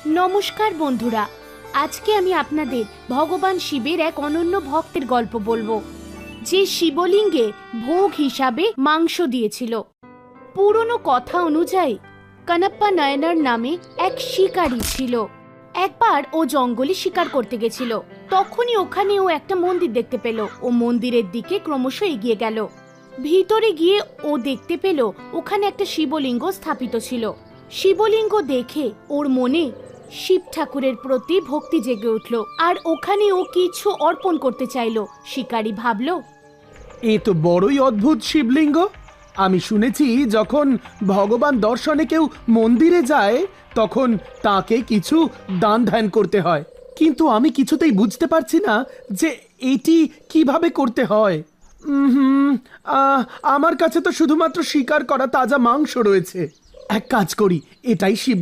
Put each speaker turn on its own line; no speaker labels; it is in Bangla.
নমস্কার বন্ধুরা, আজকে আমি আপনাদের ভগবান শিবের এক অনন্য ভক্তের গল্প বলবো, যে শিবলিঙ্গে ভোগ হিসাবে মাংস দিয়েছিল। পুরনো কথা অনুযায়ী কানাপ্পা নায়নার নামে এক শিকারী ছিল। একবার ও জঙ্গলে শিকার করতে গেছিল। তখনই ওখানে ও একটা মন্দির দেখতে পেল। ও মন্দিরের দিকে ক্রমশ এগিয়ে গেল। ভিতরে গিয়ে ও দেখতে পেল ওখানে একটা শিবলিঙ্গ স্থাপিত ছিল। শিবলিঙ্গ দেখে ওর মনে শিব ঠাকুরের প্রতি ভক্তি জেগে উঠল, আর ওখানে ও কিছু অর্পণ করতে চাইল। শিকারী ভাবল,
এ তো বড়ই অদ্ভুত শিবলিঙ্গ। আমি শুনেছি যখন ভগবান দর্শনে কেউ মন্দিরে যায় তখন তাকে কিছু দান ধ্যান করতে হয়, কিন্তু আমি কিছুতেই বুঝতে পারছি না যে এটি কিভাবে করতে হয়। আমার কাছে তো শুধুমাত্র শিকার করা তাজা মাংস রয়েছে। এক কাজ করি, এটাই শিব